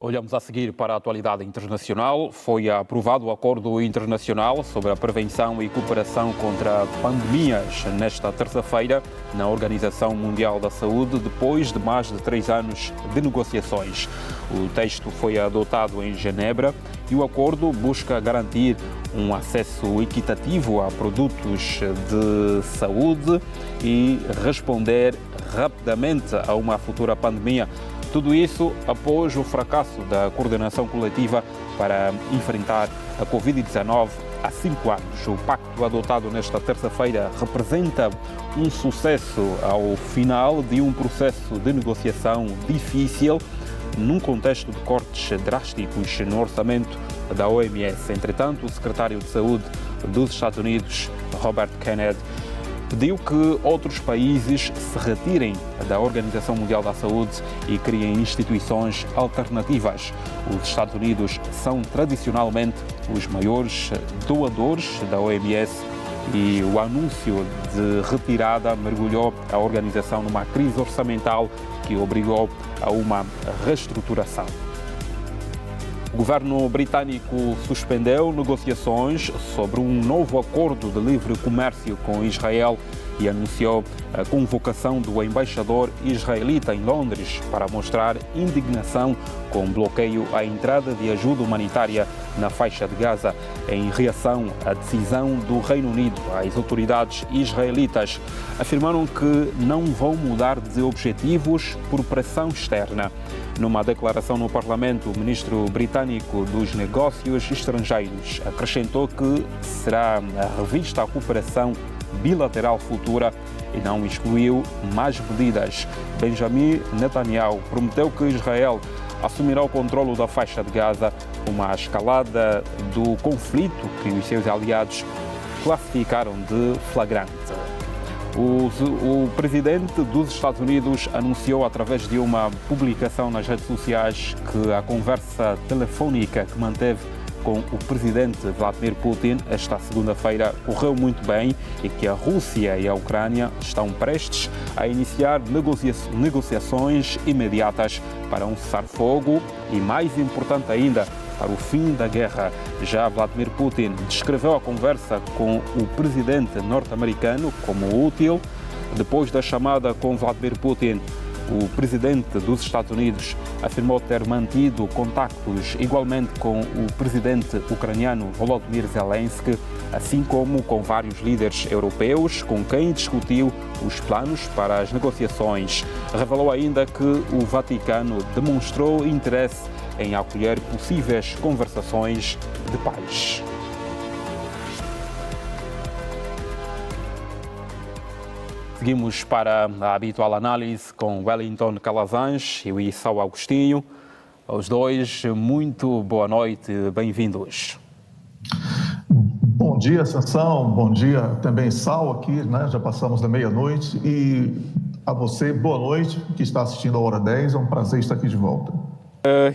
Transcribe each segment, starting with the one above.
Olhamos a seguir para a atualidade internacional. Foi aprovado o Acordo Internacional sobre a Prevenção e Cooperação contra Pandemias nesta terça-feira na Organização Mundial da Saúde, depois de mais de 3 anos de negociações. O texto foi adotado em Genebra e o acordo busca garantir um acesso equitativo a produtos de saúde e responder rapidamente a uma futura pandemia. Tudo isso após o fracasso da coordenação coletiva para enfrentar a Covid-19 há 5 anos. O pacto adotado nesta terça-feira representa um sucesso ao final de um processo de negociação difícil num contexto de cortes drásticos no orçamento da OMS. Entretanto, o secretário de Saúde dos Estados Unidos, Robert Kennedy, pediu que outros países se retirem da Organização Mundial da Saúde e criem instituições alternativas. Os Estados Unidos são tradicionalmente os maiores doadores da OMS e o anúncio de retirada mergulhou a organização numa crise orçamental que obrigou a uma reestruturação. O governo britânico suspendeu negociações sobre um novo acordo de livre comércio com Israel e anunciou a convocação do embaixador israelita em Londres para mostrar indignação com o bloqueio à entrada de ajuda humanitária na faixa de Gaza, em reação à decisão do Reino Unido. As autoridades israelitas afirmaram que não vão mudar de objetivos por pressão externa. Numa declaração no Parlamento, o ministro britânico dos Negócios Estrangeiros acrescentou que será revista a cooperação bilateral futura e não excluiu mais medidas. Benjamin Netanyahu prometeu que Israel assumirá o controlo da faixa de Gaza, uma escalada do conflito que os seus aliados classificaram de flagrante. O presidente dos Estados Unidos anunciou através de uma publicação nas redes sociais que a conversa telefónica que manteve com o presidente Vladimir Putin esta segunda-feira correu muito bem e que a Rússia e a Ucrânia estão prestes a iniciar negociações imediatas para um cessar-fogo e, mais importante ainda, para o fim da guerra. Já Vladimir Putin descreveu a conversa com o presidente norte-americano como útil. Depois da chamada com Vladimir Putin, o presidente dos Estados Unidos afirmou ter mantido contactos igualmente com o presidente ucraniano Volodymyr Zelensky, assim como com vários líderes europeus com quem discutiu os planos para as negociações. Revelou ainda que o Vaticano demonstrou interesse em acolher possíveis conversações de paz. Seguimos para a habitual análise com Wellington Calazans e o Isao Agostinho. Aos dois, muito boa noite, bem-vindos. Bom dia, Sansão, bom dia também, Sal, aqui, né? Já passamos da meia-noite. E a você, boa noite, que está assistindo a Hora 10, é um prazer estar aqui de volta.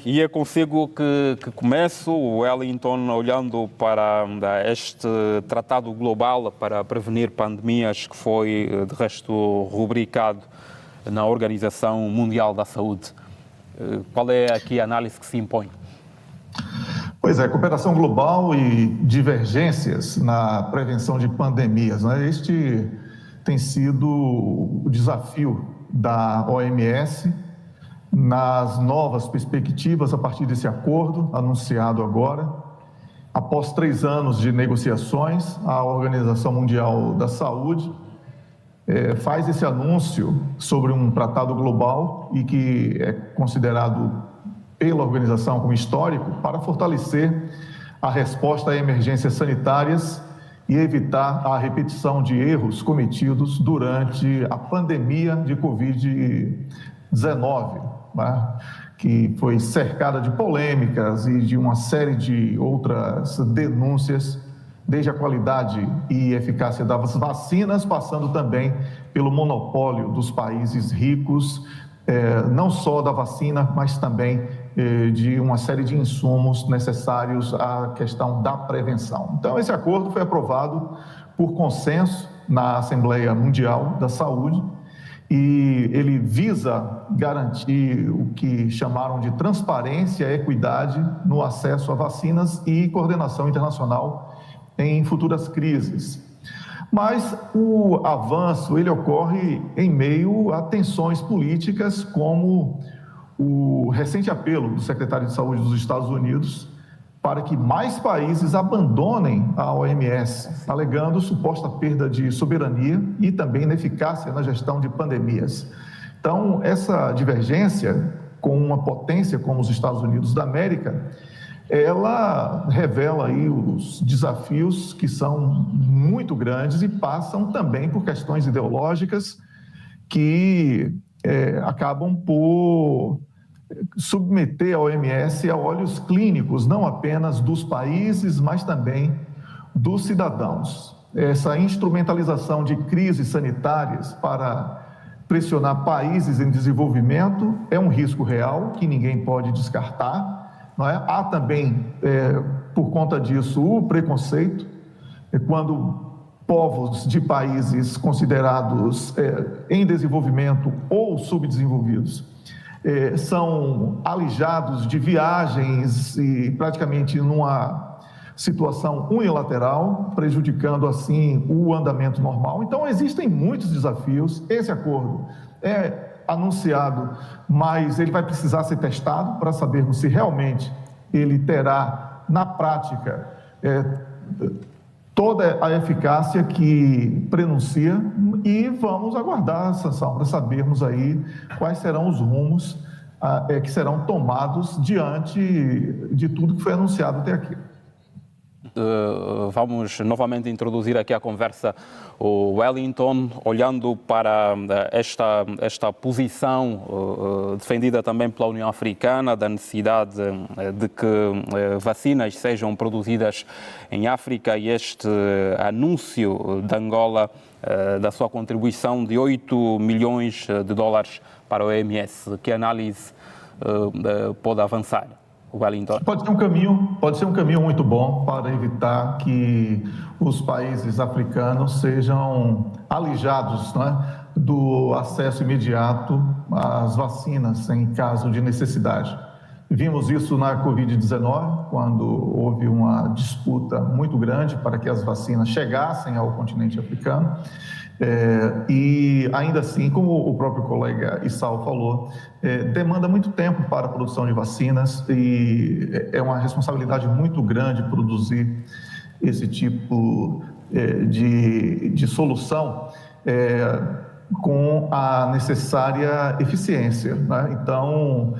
E é consigo que começo, Wellington, olhando para este tratado global para prevenir pandemias que foi, de resto, rubricado na Organização Mundial da Saúde. Qual é aqui a análise que se impõe? Pois é, cooperação global e divergências na prevenção de pandemias, né? Este tem sido o desafio da OMS nas novas perspectivas a partir desse acordo anunciado agora. Após 3 anos de negociações, a Organização Mundial da Saúde faz esse anúncio sobre um tratado global e que é considerado pela organização como histórico para fortalecer a resposta a emergências sanitárias e evitar a repetição de erros cometidos durante a pandemia de Covid-19, né, que foi cercada de polêmicas e de uma série de outras denúncias, desde a qualidade e eficácia das vacinas, passando também pelo monopólio dos países ricos, não só da vacina, mas também de uma série de insumos necessários à questão da prevenção. Então, esse acordo foi aprovado por consenso na Assembleia Mundial da Saúde e ele visa garantir o que chamaram de transparência e equidade no acesso a vacinas e coordenação internacional em futuras crises. Mas o avanço ele ocorre em meio a tensões políticas, como o recente apelo do secretário de Saúde dos Estados Unidos para que mais países abandonem a OMS, alegando suposta perda de soberania e também ineficácia na gestão de pandemias. Então, essa divergência com uma potência como os Estados Unidos da América, ela revela aí os desafios que são muito grandes e passam também por questões ideológicas que acabam por submeter a OMS a olhos clínicos, não apenas dos países, mas também dos cidadãos. Essa instrumentalização de crises sanitárias para pressionar países em desenvolvimento é um risco real que ninguém pode descartar, não é? Há também, por conta disso, o preconceito, quando povos de países considerados em desenvolvimento ou subdesenvolvidos são alijados de viagens e praticamente numa situação unilateral, prejudicando assim o andamento normal. Então existem muitos desafios. Esse acordo é anunciado, mas ele vai precisar ser testado para sabermos se realmente ele terá na prática toda a eficácia que prenuncia, e vamos aguardar a sanção para sabermos aí quais serão os rumos que serão tomados diante de tudo que foi anunciado até aqui. Vamos novamente introduzir aqui a conversa o Wellington, olhando para esta posição defendida também pela União Africana, da necessidade de que vacinas sejam produzidas em África, e este anúncio de Angola da sua contribuição de 8 milhões de dólares para a OMS. Que análise pode avançar? Wellington. Pode ser um caminho muito bom para evitar que os países africanos sejam alijados, né, do acesso imediato às vacinas em caso de necessidade. Vimos isso na Covid-19, quando houve uma disputa muito grande para que as vacinas chegassem ao continente africano. E ainda assim, como o próprio colega Issal falou, demanda muito tempo para a produção de vacinas, e é uma responsabilidade muito grande produzir esse tipo de solução com a necessária eficiência, né? Então,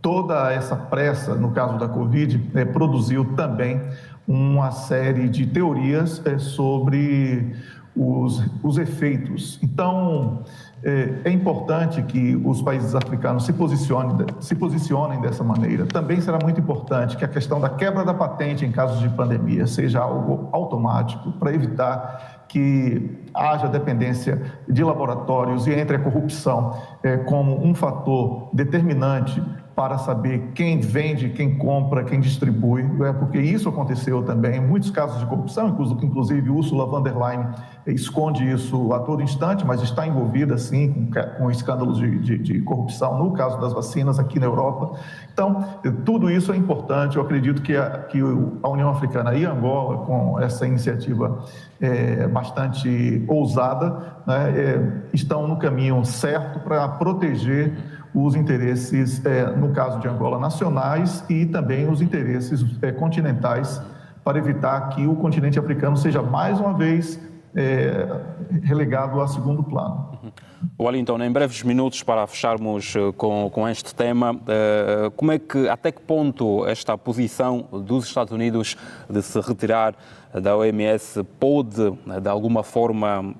toda essa pressa, no caso da Covid, produziu também uma série de teorias sobre os efeitos. Então, é importante que os países africanos se posicionem dessa maneira. Também será muito importante que a questão da quebra da patente em casos de pandemia seja algo automático, para evitar que haja dependência de laboratórios e entre a corrupção como um fator determinante para saber quem vende, quem compra, quem distribui, porque isso aconteceu também em muitos casos de corrupção, inclusive Ursula von der Leyen esconde isso a todo instante, mas está envolvida, sim, com escândalos de corrupção, no caso das vacinas aqui na Europa. Então, tudo isso é importante. Eu acredito que a União Africana e Angola, com essa iniciativa bastante ousada, né, estão no caminho certo para proteger os interesses, no caso de Angola, nacionais, e também os interesses continentais, para evitar que o continente africano seja mais uma vez relegado a segundo plano. Wellington, em breves minutos, para fecharmos com este tema, até que ponto esta posição dos Estados Unidos de se retirar da OMS pode, de alguma forma,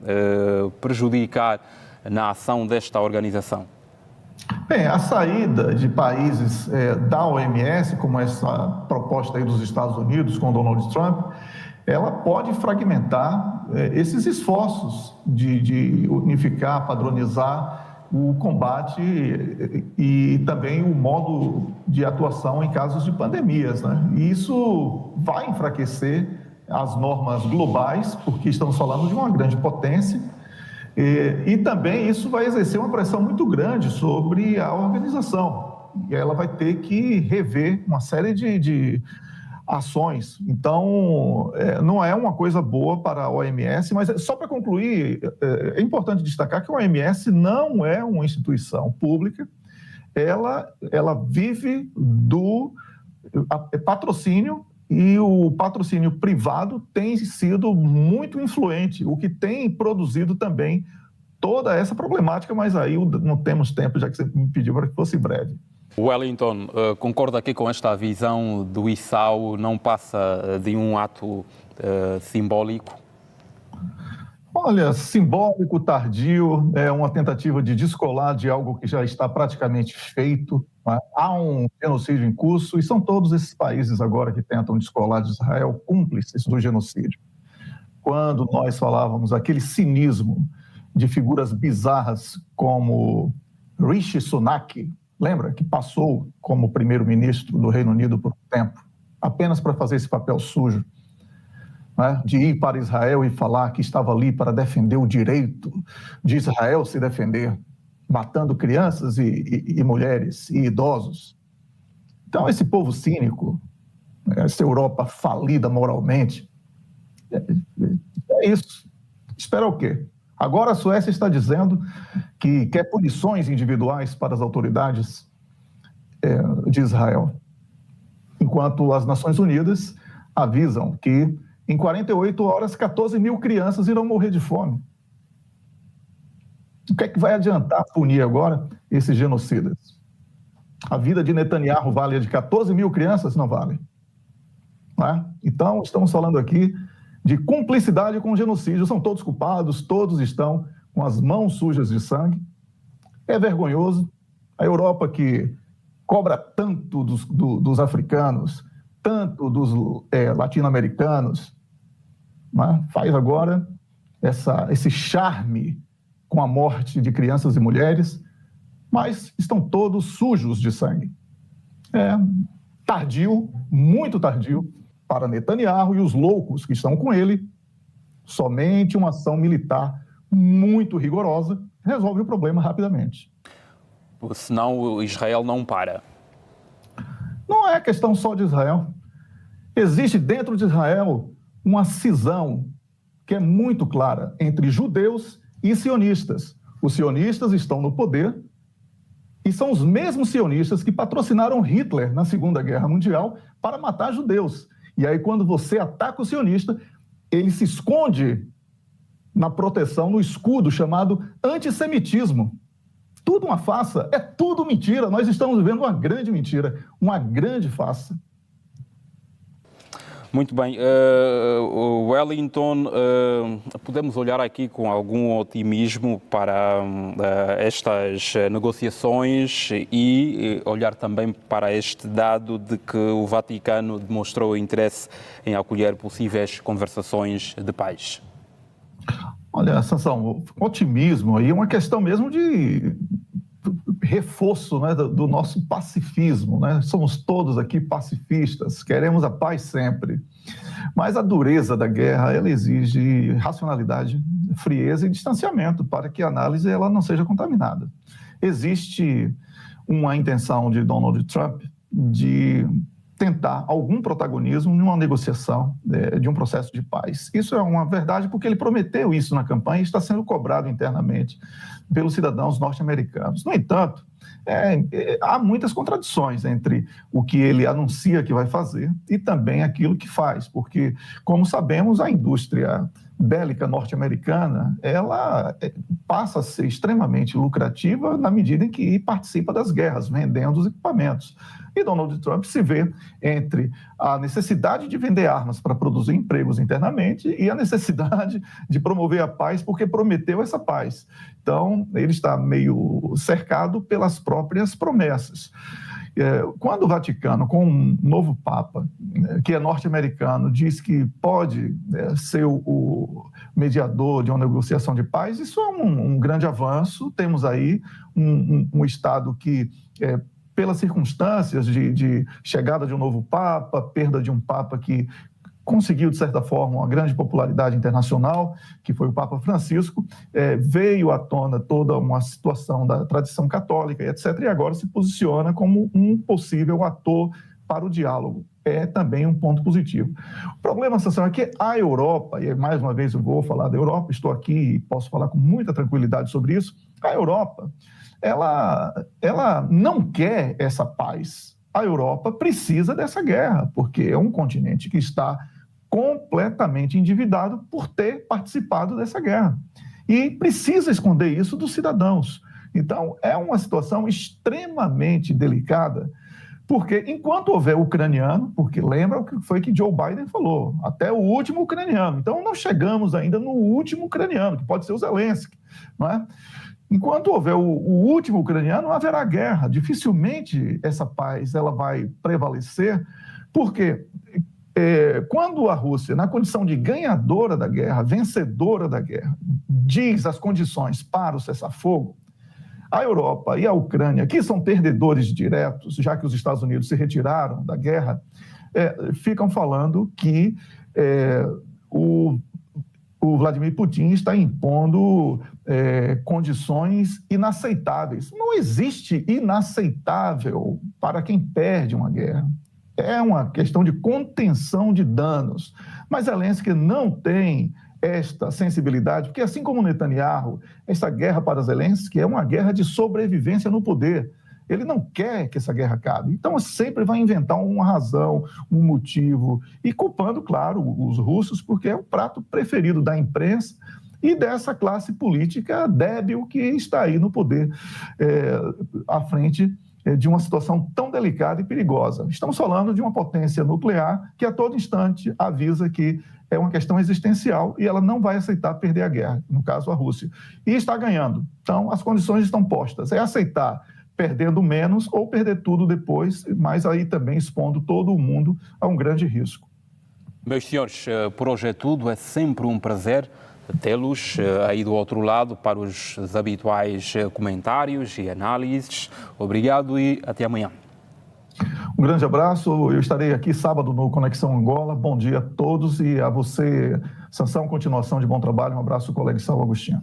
prejudicar na ação desta organização? Bem, a saída de países da OMS, como essa proposta aí dos Estados Unidos com Donald Trump, ela pode fragmentar esses esforços de unificar, padronizar o combate e também o modo de atuação em casos de pandemias, né? E isso vai enfraquecer as normas globais, porque estamos falando de uma grande potência. E também isso vai exercer uma pressão muito grande sobre a organização. E ela vai ter que rever uma série de ações. Então, não é uma coisa boa para a OMS, mas só para concluir, é importante destacar que a OMS não é uma instituição pública, ela vive do patrocínio, e o patrocínio privado tem sido muito influente, o que tem produzido também toda essa problemática, mas aí não temos tempo, já que você me pediu para que fosse breve. Wellington, concorda aqui com esta visão do ISAU, não passa de um ato simbólico? Olha, simbólico, tardio, é uma tentativa de descolar de algo que já está praticamente feito. Né? Há um genocídio em curso e são todos esses países agora que tentam descolar de Israel cúmplices do genocídio. Quando nós falávamos aquele cinismo de figuras bizarras como Rishi Sunak, lembra, que passou como primeiro-ministro do Reino Unido por um tempo, apenas para fazer esse papel sujo, né, de ir para Israel e falar que estava ali para defender o direito de Israel se defender, matando crianças e mulheres e idosos. Então, esse povo cínico, essa Europa falida moralmente, é isso. Espera o quê? Agora a Suécia está dizendo que quer punições individuais para as autoridades de Israel, enquanto as Nações Unidas avisam que em 48 horas 14 mil crianças irão morrer de fome. O que é que vai adiantar punir agora esses genocidas? A vida de Netanyahu vale a de 14 mil crianças? Não vale. Né? Então, estamos falando aqui de cumplicidade com o genocídio. São todos culpados, todos estão com as mãos sujas de sangue. É vergonhoso. A Europa, que cobra tanto dos africanos, tanto dos latino-americanos, né? Faz agora esse charme com a morte de crianças e mulheres, mas estão todos sujos de sangue. Tardio, muito tardio, para Netanyahu e os loucos que estão com ele. Somente uma ação militar muito rigorosa resolve o problema rapidamente. Senão Israel não para. Não é questão só de Israel. Existe dentro de Israel uma cisão que é muito clara entre judeus e sionistas. Os sionistas estão no poder e são os mesmos sionistas que patrocinaram Hitler na Segunda Guerra Mundial para matar judeus. E aí, quando você ataca o sionista, ele se esconde na proteção, no escudo chamado antissemitismo. Tudo uma farsa, é tudo mentira. Nós estamos vivendo uma grande mentira, uma grande farsa. Muito bem. Wellington, podemos olhar aqui com algum otimismo para estas negociações e olhar também para este dado de que o Vaticano demonstrou interesse em acolher possíveis conversações de paz. Olha, Sansão, otimismo aí é uma questão mesmo de reforço, né, do nosso pacifismo, né? Somos todos aqui pacifistas, queremos a paz sempre. Mas a dureza da guerra, ela exige racionalidade, frieza e distanciamento para que a análise ela não seja contaminada. Existe uma intenção de Donald Trump de tentar algum protagonismo numa negociação de um processo de paz. Isso é uma verdade porque ele prometeu isso na campanha e está sendo cobrado internamente pelos cidadãos norte-americanos. No entanto, há muitas contradições entre o que ele anuncia que vai fazer e também aquilo que faz, porque, como sabemos, a indústria bélica norte-americana, ela passa a ser extremamente lucrativa na medida em que participa das guerras, vendendo os equipamentos. E Donald Trump se vê entre a necessidade de vender armas para produzir empregos internamente e a necessidade de promover a paz, porque prometeu essa paz. Então, ele está meio cercado pelas próprias promessas. Quando o Vaticano, com um novo Papa, que é norte-americano, diz que pode ser o mediador de uma negociação de paz, isso é um grande avanço. Temos aí um Estado que, pelas circunstâncias de chegada de um novo Papa, perda de um Papa que conseguiu, de certa forma, uma grande popularidade internacional, que foi o Papa Francisco, veio à tona toda uma situação da tradição católica, etc., e agora se posiciona como um possível ator para o diálogo. É também um ponto positivo. O problema, Sansão, é que a Europa, e mais uma vez eu vou falar da Europa, estou aqui e posso falar com muita tranquilidade sobre isso, a Europa, ela não quer essa paz. A Europa precisa dessa guerra, porque é um continente que está completamente endividado por ter participado dessa guerra. E precisa esconder isso dos cidadãos. Então, é uma situação extremamente delicada, porque enquanto houver ucraniano, porque lembra o que foi que Joe Biden falou, até o último ucraniano. Então, não chegamos ainda no último ucraniano, que pode ser o Zelensky, não é? Enquanto houver o último ucraniano, não haverá guerra. Dificilmente essa paz ela vai prevalecer, porque quando a Rússia, na condição de ganhadora da guerra, vencedora da guerra, diz as condições para o cessar-fogo, a Europa e a Ucrânia, que são perdedores diretos, já que os Estados Unidos se retiraram da guerra, ficam falando que o Vladimir Putin está impondo condições inaceitáveis. Não existe inaceitável para quem perde uma guerra. É uma questão de contenção de danos. Mas Zelensky não tem esta sensibilidade, porque assim como Netanyahu, essa guerra para Zelensky é uma guerra de sobrevivência no poder. Ele não quer que essa guerra acabe. Então, sempre vai inventar uma razão, um motivo, e culpando, claro, os russos, porque é o prato preferido da imprensa e dessa classe política débil que está aí no poder, à frente de uma situação tão delicada e perigosa. Estamos falando de uma potência nuclear que a todo instante avisa que é uma questão existencial e ela não vai aceitar perder a guerra, no caso a Rússia. E está ganhando. Então, as condições estão postas. É aceitar perdendo menos ou perder tudo depois, mas aí também expondo todo o mundo a um grande risco. Meus senhores, por hoje é tudo. É sempre um prazer tê-los aí do outro lado para os habituais comentários e análises. Obrigado e até amanhã. Um grande abraço. Eu estarei aqui sábado no Conexão Angola. Bom dia a todos e a você, Sansão, continuação de bom trabalho. Um abraço, colega Saulo Agostinho.